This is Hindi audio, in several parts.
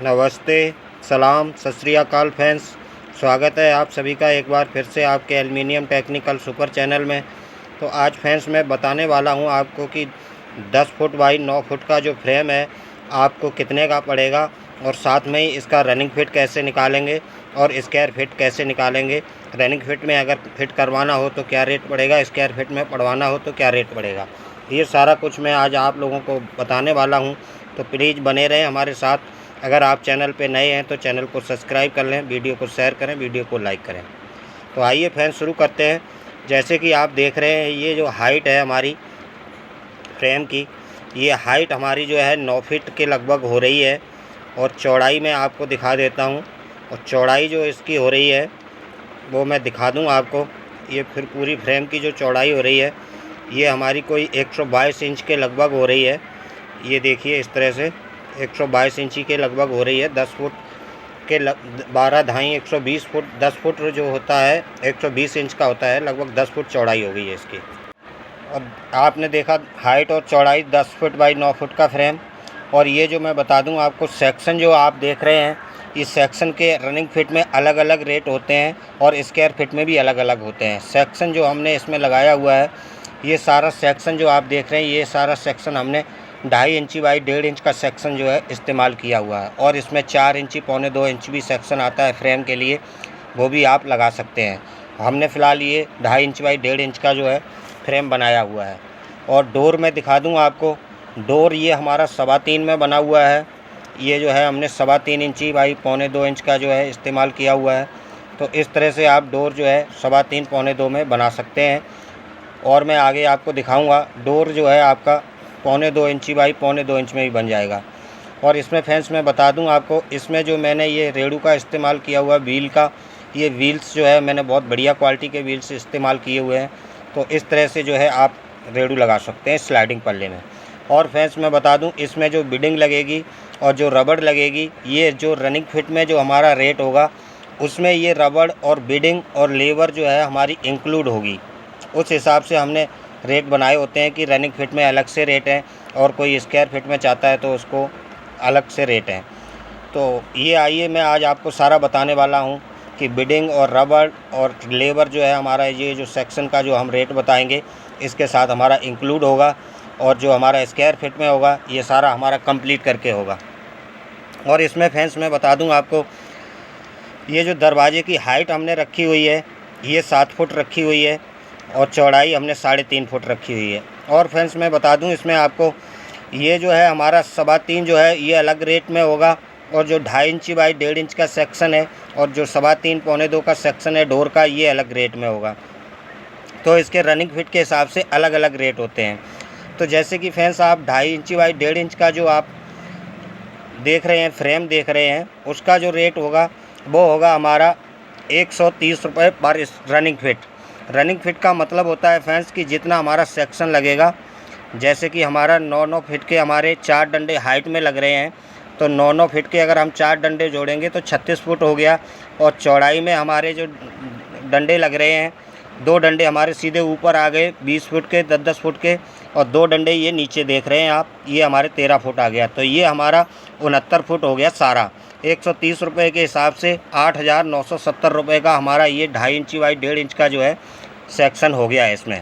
नमस्ते, सलाम, सत श्री अकाल फ्रेंड्स। स्वागत है आप सभी का एक बार फिर से आपके एल्युमिनियम टेक्निकल सुपर चैनल में। तो आज फ्रेंड्स मैं बताने वाला हूं आपको कि 10 फुट बाई 9 फुट का जो फ्रेम है आपको कितने का पड़ेगा, और साथ में ही इसका रनिंग फिट कैसे निकालेंगे और स्क्वायर फिट कैसे निकालेंगे। रनिंग फिट में अगर फिट करवाना हो तो क्या रेट पड़ेगा, स्क्वायर फिट में पड़वाना हो तो क्या रेट पड़ेगा, ये सारा कुछ मैं आज आप लोगों को बताने वाला हूँ। तो प्लीज़ बने रहें हमारे साथ। अगर आप चैनल पे नए हैं तो चैनल को सब्सक्राइब कर लें, वीडियो को शेयर करें, वीडियो को लाइक करें। तो आइए फ्रेंड्स शुरू करते हैं। जैसे कि आप देख रहे हैं ये जो हाइट है हमारी फ्रेम की, ये हाइट हमारी जो है 9 फीट के लगभग हो रही है। और चौड़ाई मैं आपको दिखा देता हूँ, और चौड़ाई जो इसकी हो रही है वो मैं दिखा दूँ आपको। ये फिर पूरी फ्रेम की जो चौड़ाई हो रही है ये हमारी कोई 122 इंच के लगभग हो रही है। ये देखिए इस तरह से 122 इंची के लगभग हो रही है। 10 फुट के 12 ढाई 120 फुट, 10 फुट जो होता है 120 इंच का होता है, लगभग 10 फुट चौड़ाई हो गई है इसकी। और आपने देखा हाइट और चौड़ाई 10 फुट बाई 9 फुट का फ्रेम। और ये जो मैं बता दूं आपको, सेक्शन जो आप देख रहे हैं इस सेक्शन के रनिंग फिट में अलग अलग रेट होते हैं और स्क्वायर फिट में भी अलग अलग होते हैं। सेक्शन जो हमने इसमें लगाया हुआ है, ये सारा सेक्शन जो आप देख रहे हैं, ये सारा सेक्शन हमने 2.5 इंची बाई 1.5 इंच का सेक्शन जो है इस्तेमाल किया हुआ है। और इसमें 4 इंची पौने 2 इंच भी सेक्शन आता है फ्रेम के लिए, वो भी आप लगा सकते हैं। हमने फ़िलहाल ये 2.5 इंच बाई 1.5 इंच का जो है फ्रेम बनाया हुआ है। और डोर मैं दिखा दूँ आपको। डोर ये हमारा 3.25 में बना हुआ है। ये जो है हमने 3.25 इंची बाई पौने 2 इंच का जो है इस्तेमाल किया हुआ है। तो इस तरह से आप डोर जो है 3.25 पौने 2 में बना सकते हैं। और मैं आगे आपको दिखाऊंगा डोर जो है आपका पौने 2 इंची बाई पौने 2 इंच में भी बन जाएगा। और इसमें फ्रेंड्स मैं बता दूं आपको, इसमें जो मैंने ये रेडू का इस्तेमाल किया हुआ व्हील का, ये व्हील्स जो है मैंने बहुत बढ़िया क्वालिटी के व्हील्स इस्तेमाल किए हुए हैं। तो इस तरह से जो है आप रेडू लगा सकते हैं स्लाइडिंग पल्ले में। और फ्रेंड्स मैं बता दूं, इसमें जो बिडिंग लगेगी और जो रबड़ लगेगी, ये जो रनिंग फिट में जो हमारा रेट होगा उसमें ये रबड़ और बिडिंग और लेबर जो है हमारी इंक्लूड होगी। उस हिसाब से हमने रेट बनाए होते हैं कि रनिंग फिट में अलग से रेट हैं और कोई स्क्वायर फिट में चाहता है तो उसको अलग से रेट हैं। तो ये आइए मैं आज आपको सारा बताने वाला हूँ कि बिडिंग और रबड़ और लेबर जो है हमारा, ये जो सेक्शन का जो हम रेट बताएंगे इसके साथ हमारा इंक्लूड होगा, और जो हमारा स्क्वायर फिट में होगा ये सारा हमारा कंप्लीट करके होगा। और इसमें फ्रेंड्स मैं बता दूँ आपको, ये जो दरवाजे की हाइट हमने रखी हुई है ये 7 फुट रखी हुई है, और चौड़ाई हमने 3.5 फुट रखी हुई है। और फ्रेंड्स मैं बता दूं इसमें आपको, ये जो है हमारा 3.25 जो है ये अलग रेट में होगा, और जो 2.5 इंची बाई 1.5 इंच का सेक्शन है और जो 3.25 पौने 2 का सेक्शन है डोर का, ये अलग रेट में होगा। तो इसके रनिंग फिट के हिसाब से अलग अलग रेट होते हैं। तो जैसे कि फ्रेंड्स आप 2.5 इंची बाई 1.5 इंच का जो आप देख रहे हैं फ्रेम देख रहे हैं, उसका जो रेट होगा वो होगा हमारा 130 रुपये पर रनिंग फिट। रनिंग फिट का मतलब होता है फ्रेंड्स कि जितना हमारा सेक्शन लगेगा, जैसे कि हमारा 9-9 फिट के हमारे 4 डंडे हाइट में लग रहे हैं, तो 9-9 फिट के अगर हम 4 डंडे जोड़ेंगे तो 36 फुट हो गया। और चौड़ाई में हमारे जो डंडे लग रहे हैं, 2 डंडे हमारे सीधे ऊपर आ गए 20 फुट के, 10-10 फुट के, और 2 डंडे ये नीचे देख रहे हैं आप, ये हमारे 13 फुट आ गया। तो ये हमारा 69 फुट हो गया सारा। 130 रुपये के हिसाब से 8,970 रुपये का हमारा ये 2.5 इंची बाई 1.5 इंच का जो है सेक्शन हो गया है। इसमें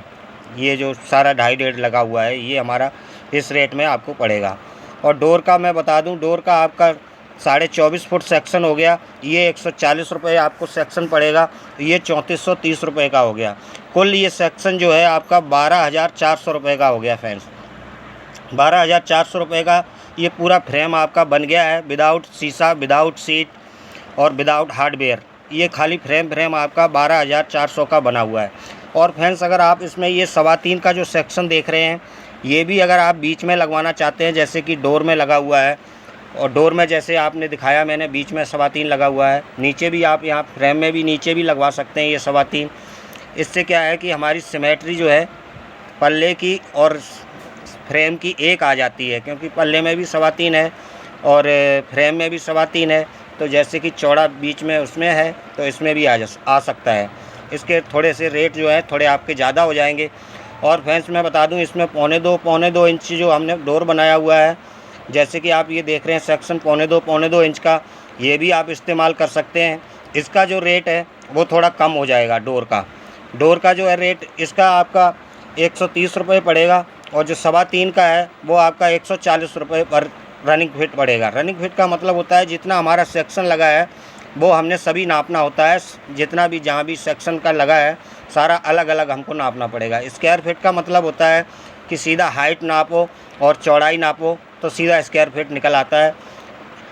ये जो सारा 2.5 लगा हुआ है ये हमारा इस रेट में आपको पड़ेगा। और डोर का मैं बता दूं, डोर का आपका 24.5 फुट सेक्शन हो गया, ये 140 रुपये आपको सेक्शन पड़ेगा, ये 3430 रुपये का हो गया। कुल ये सेक्शन जो है आपका 12,400 रुपये का हो गया फ्रेंड्स। 12,400 रुपये का ये पूरा फ्रेम आपका बन गया है, विदाउट शीशा, विदाउट सीट और विदाउट हार्डवेयर। ये खाली फ्रेम आपका 12,400 का बना हुआ है। और फ्रेंड्स अगर आप इसमें ये 3.25 का जो सेक्शन देख रहे हैं, ये भी अगर आप बीच में लगवाना चाहते हैं, जैसे कि डोर में लगा हुआ है, और डोर में जैसे आपने दिखाया मैंने बीच में 3.25 लगा हुआ है, नीचे भी आप यहाँ फ्रेम में भी नीचे भी लगवा सकते हैं ये 3.25। इससे क्या है कि हमारी सिमेट्री जो है पल्ले की और फ्रेम की एक आ जाती है, क्योंकि पल्ले में भी 3.25 है और फ्रेम में भी 3.25 है। तो जैसे कि चौड़ा बीच में उसमें है तो इसमें भी आ सकता है। इसके थोड़े से रेट जो है थोड़े आपके ज़्यादा हो जाएंगे। और फ्रेंड्स मैं बता दूं, इसमें पौने दो इंच जो हमने डोर बनाया हुआ है, जैसे कि आप ये देख रहे हैं सेक्शन पौने दो इंच का, ये भी आप इस्तेमाल कर सकते हैं। इसका जो रेट है वो थोड़ा कम हो जाएगा। डोर का जो है रेट इसका आपका 130 रुपये पड़ेगा, और जो 3.25 का है वो आपका 140 रुपये पर रनिंग फिट पड़ेगा। रनिंग फिट का मतलब होता है जितना हमारा सेक्शन लगा है वो हमने सभी नापना होता है। जितना भी जहाँ भी सेक्शन का लगा है सारा अलग अलग हमको नापना पड़ेगा। स्क्वायर फिट का मतलब होता है कि सीधा हाइट नापो और चौड़ाई नापो तो सीधा स्क्वायर फिट निकल आता है।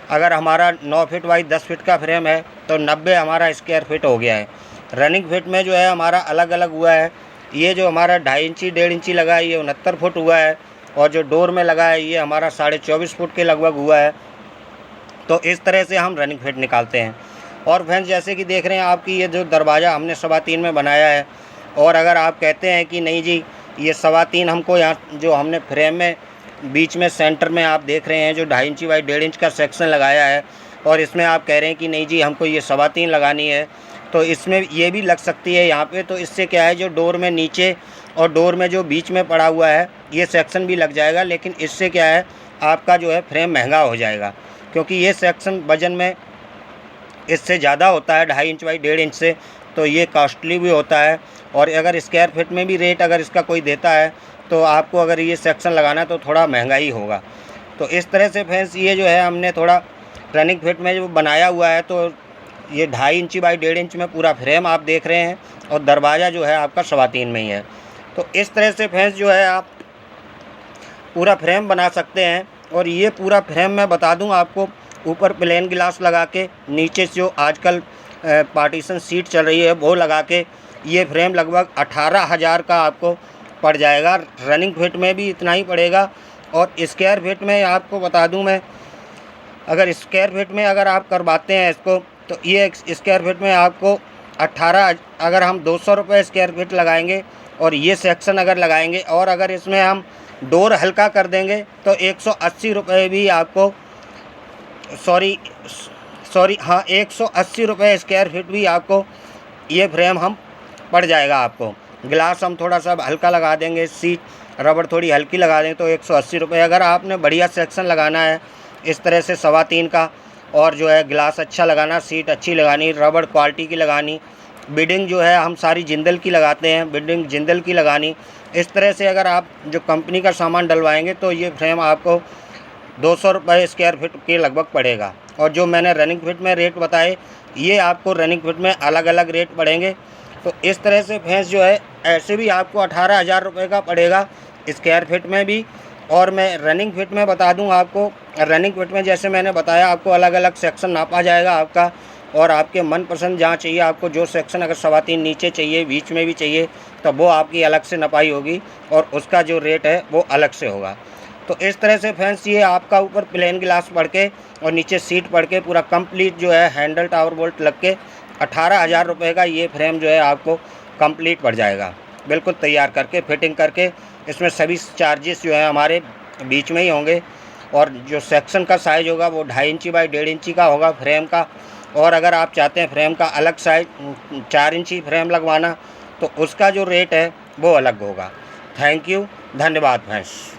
अगर हमारा 9 फीट बाई 10 फीट का फ्रेम है तो 90 हमारा स्क्वायर फिट हो गया है। रनिंग फिट में जो है हमारा अलग अलग हुआ है। ये जो हमारा 2.5 इंची 1.5 इंची लगा है ये 69 फुट हुआ है, और जो डोर में लगा है ये हमारा 24.5 फुट के लगभग हुआ है। तो इस तरह से हम रनिंग फिट निकालते हैं। और फ्रेंड्स जैसे कि देख रहे हैं आपकी ये जो दरवाज़ा हमने 3.25 में बनाया है, और अगर आप कहते हैं कि नहीं जी ये 3.25 हमको यहाँ जो हमने फ्रेम में बीच में सेंटर में आप देख रहे हैं जो 2.5 इंची बाई 1.5 इंच का सेक्शन लगाया है, और इसमें आप कह रहे हैं कि नहीं जी हमको ये 3.25 लगानी है, तो इसमें ये भी लग सकती है यहाँ पे। तो इससे क्या है जो डोर में नीचे और डोर में जो बीच में पड़ा हुआ है ये सेक्शन भी लग जाएगा, लेकिन इससे क्या है आपका जो है फ्रेम महंगा हो जाएगा, क्योंकि ये सेक्शन वजन में इससे ज़्यादा होता है 2.5 इंच बाई 1.5 इंच से, तो ये कॉस्टली भी होता है। और अगर स्क्वायर फिट में भी रेट अगर इसका कोई देता है तो आपको अगर ये सेक्शन लगाना है तो थोड़ा महंगा ही होगा। तो इस तरह से फ्रेंड्स ये जो है हमने थोड़ा रनिंग फिट में जो बनाया हुआ है, तो ये 2.5 इंची बाई 1.5 इंच में पूरा फ्रेम आप देख रहे हैं, और दरवाज़ा जो है आपका 3.25 में ही है। तो इस तरह से फ्रेंड्स जो है आप पूरा फ्रेम बना सकते हैं। और ये पूरा फ्रेम मैं बता दूं आपको, ऊपर प्लेन गिलास लगा के, नीचे जो आजकल पार्टीशन सीट चल रही है वो लगा के, ये फ्रेम लगभग 18,000 का आपको पड़ जाएगा। रनिंग फिट में भी इतना ही पड़ेगा। और स्क्वायर फिट में आपको बता दूं मैं, अगर स्क्वायर फिट में अगर आप करवाते हैं इसको, तो ये स्क्वायर फिट में आपको 18, अगर हम 200 रुपये स्क्वायर फिट लगाएंगे और ये सेक्शन अगर लगाएंगे, और अगर इसमें हम डोर हल्का कर देंगे तो 180 रुपये भी आपको, सॉरी हाँ 180 रुपये स्क्वायर फिट भी आपको ये फ्रेम हम पड़ जाएगा। आपको गिलास हम थोड़ा सा हल्का लगा देंगे, सीट रबड़ थोड़ी हल्की लगा दें तो 180 रुपये। अगर आपने बढ़िया सेक्शन लगाना है इस तरह से 3.25 का, और जो है गिलास अच्छा लगाना, सीट अच्छी लगानी, रबड़ क्वालिटी की लगानी, बिडिंग जो है हम सारी जिंदल की लगाते हैं, बिडिंग जिंदल की लगानी, इस तरह से अगर आप जो कंपनी का सामान डलवाएंगे तो ये फ्रेम आपको 200 रुपये स्क्वायर फिट के लगभग पड़ेगा। और जो मैंने रनिंग फिट में रेट बताए ये आपको रनिंग फिट में अलग अलग रेट पड़ेंगे। तो इस तरह से भैंस जो है ऐसे भी आपको 18,000 रुपये का पड़ेगा स्क्वायर फिट में भी। और मैं रनिंग फिट में बता दूं आपको, रनिंग फिट में जैसे मैंने बताया आपको अलग अलग सेक्शन नापा जाएगा आपका, और आपके मनपसंद जहाँ चाहिए आपको जो सेक्शन, अगर 3.25 नीचे चाहिए, बीच में भी चाहिए, तो वो आपकी अलग से नपाई होगी और उसका जो रेट है वो अलग से होगा। तो इस तरह से फ्रेंड्स ये आपका ऊपर प्लेन गिलास पड़ के और नीचे सीट पड़ के पूरा कंप्लीट जो है हैंडल टावर बोल्ट लग के 18,000 रुपये का ये फ्रेम जो है आपको कंप्लीट पड़ जाएगा, बिल्कुल तैयार करके फिटिंग करके। इसमें सभी चार्जेस जो है हमारे बीच में ही होंगे, और जो सेक्शन का साइज़ होगा वो 2.5 इंची बाई 1.5 इंची का होगा फ्रेम का। और अगर आप चाहते हैं फ्रेम का अलग साइज 4 इंची फ्रेम लगवाना तो उसका जो रेट है वो अलग होगा। थैंक यू, धन्यवाद फ्रेंड्स।